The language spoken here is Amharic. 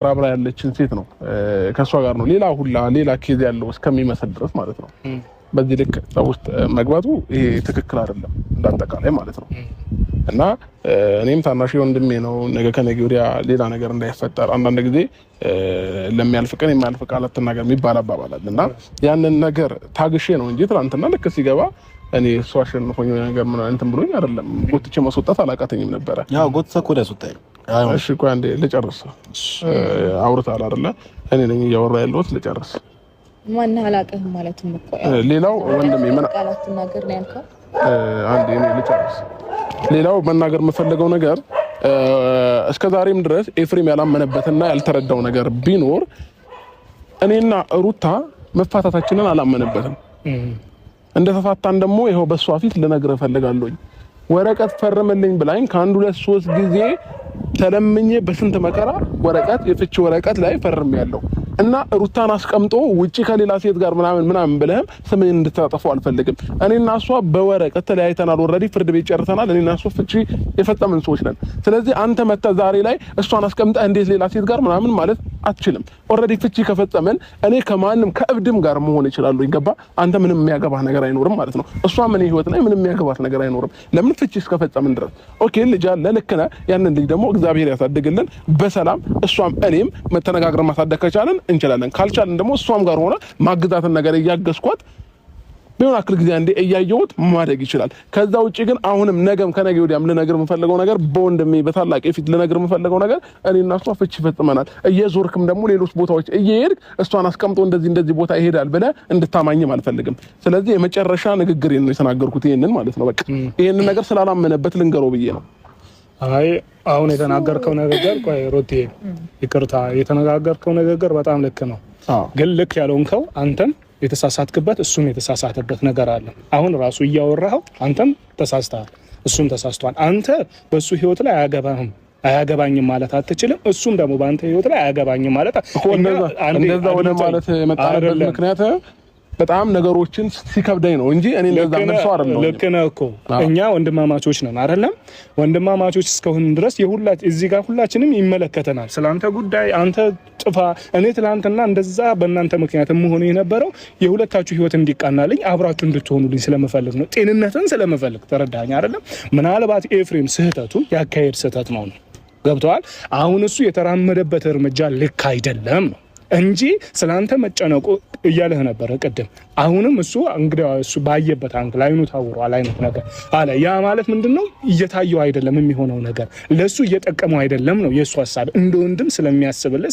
አብራ ያለችን ሴት ነው ከሷ ጋር ነው ሌላ ኬዝ ያለው እስከሚመስል ድረስ ማለት ነው። በዚህ ልክ ውስጥ መግባቱ ይሄ ትክክል አይደለም እንዳጠቃላይ ማለት ነው። እና እኔም ታናሽ ወንድሜ ነው ነገ ከነገ ወዲያ ሌላ ነገር እንዳይፈጠር አንዳንድ ጊዜ ለሚያልፍ ቀን የማያልፍ ቃላት ተናገር የሚባል አባባል አለ እና ያንን ነገር ታግሼ ነው እንጂ ትናንትና ልክ ሲገባ እኔ እሱ አሸንፎኝ ነገር ምን እንትን ብሎኝ አይደለም ጎትቼ ማስወጣት አላቃተኝም ነበር። ያው ጎትቼ እኮ ያስወጣኝ። እሺ ቆይ አንዴ ልጨርስ። አውርታል አይደለ? እኔ ነኝ እያወራ ያለሁት ልጨርስ። ማን አላቀህ ማለትም እኮ ሌላው ወንድሜ ምን ቃላት ተናገር ነው ያልከው? አንዴ እኔ ልጨርስ። ሌላው መናገር የምፈልገው ነገር እስከዛሬም ድረስ ኤፍሬም ያላመነበትና ያልተረዳው ነገር ቢኖር እኔና ሩታ መፋታታችንን አላመነበትም። እንደተፋታን ደግሞ ይሄው በሷ ፊት ልነግርህ ፈልጋለሁ። ወረቀት ፈርምልኝ ብላኝ ከአንድ ሁለት ሶስት ጊዜ ተለምኜ በስንት መከራ ወረቀት የፍቺ ወረቀት ላይ ፈርሜያለሁ እና ሩታን አስቀምጦ ውጪ ከሌላ ሴት ጋር ምናምን ብለህም ስምን እንድታጠፋው አልፈልግም። እኔና እሷ በወረቀት ተለያይተናል። ኦሬዲ ፍርድ ቤት ጨርሰናል። እኔና እሷ ፍቺ የፈጸምን ሰዎች ነን። ስለዚህ አንተ መተህ ዛሬ ላይ እሷን አስቀምጠህ እንዴት ሌላ ሴት ጋር ምናምን ማለት አትችልም። ኦሬዲ ፍቺ ከፈጸምን እኔ ከማንም ከእብድም ጋር መሆን ይችላል። ይገባ? አንተ ምንም የሚያገባህ ነገር አይኖርም ማለት ነው። እሷ ምን ህይወት ላይ ምንም የሚያገባህ ነገር አይኖርም። ለምን ፍቺ እስከፈጸምን ድረስ ኦኬ። ልጅ አለ ልክ ነህ። ያንን ልጅ ደግሞ እግዚአብሔር ያሳድግልን በሰላም እሷም እኔም መተነጋግረን ማሳደግ ከቻለን እንችላለን። ካልቻለን ደግሞ እሷም ጋር ሆነ ማግዛትን ነገር እያገዝኳት ቢሆን አክል ጊዜ አንዴ እያየሁት ማደግ ይችላል። ከዛ ውጪ ግን አሁንም ነገም ከነገ ወዲያም ልነግር የምፈልገው ነገር በወንድሜ በታላቅ ፊት ልነግር የምፈልገው ነገር እኔና እሷ ፍቺ ፈጽመናል። እየዞርክም ደግሞ ሌሎች ቦታዎች እየሄድክ እሷን አስቀምጦ እንደዚህ ቦታ ይሄዳል ብለህ እንድታማኝም አልፈልግም። ስለዚህ የመጨረሻ ንግግር ነው የተናገርኩት ይሄንን ማለት ነው። በቃ ይሄንን ነገር ስላላመነበት ልንገረው ብዬ ነው። አይ አሁን የተናገርከው ነገር ቆይ ሮቴ ይቅርታ፣ የተናገርከው ነገር በጣም ልክ ነው። ግን ልክ ያልሆንከው አንተም የተሳሳትክበት እሱም የተሳሳተበት ነገር አለ። አሁን ራሱ እያወራኸው አንተም ተሳስተሃል፣ እሱም ተሳስቷል። አንተ በሱ ህይወት ላይ አያገባኝም ማለት አትችልም። እሱም ደግሞ በአንተ ህይወት ላይ አያገባኝም ማለት እንደዛ ወደ ማለት የመጣበት ምክንያት በጣም ነገሮችን ሲከብደኝ ነው እንጂ እኔ እንደዛ መልሶ አይደለም። ልክ ነህ እኮ እኛ ወንድማማቾች ነን አይደለም? ወንድማማቾች እስከሆን ድረስ እዚህ ጋር ሁላችንም ይመለከተናል። ስላንተ ጉዳይ አንተ ጥፋ እኔ ትላንትና እንደዛ በእናንተ ምክንያት መሆኑ የነበረው የሁለታችሁ ህይወት እንዲቃናልኝ አብራችሁ እንድትሆኑልኝ ስለምፈልግ ነው። ጤንነትን ስለምፈልግ ተረዳኸኝ አይደለም? ምናልባት ኤፍሬም ስህተቱ ያካሄድ ስህተት ነው። ገብቶሃል? አሁን እሱ የተራመደበት እርምጃ ልክ አይደለም ነው እንጂ ስላንተ መጨነቁ እያለህ ነበር ቅድም። አሁንም እሱ እንግዲህ እሱ ባየበት አንግል አይኑ ታውሯል አይነት ነገር አለ። ያ ማለት ምንድነው? እየታየው አይደለም የሚሆነው ነገር ለሱ እየጠቀመው አይደለም ነው የሱ ሐሳብ። እንደ ወንድም ስለሚያስብልህ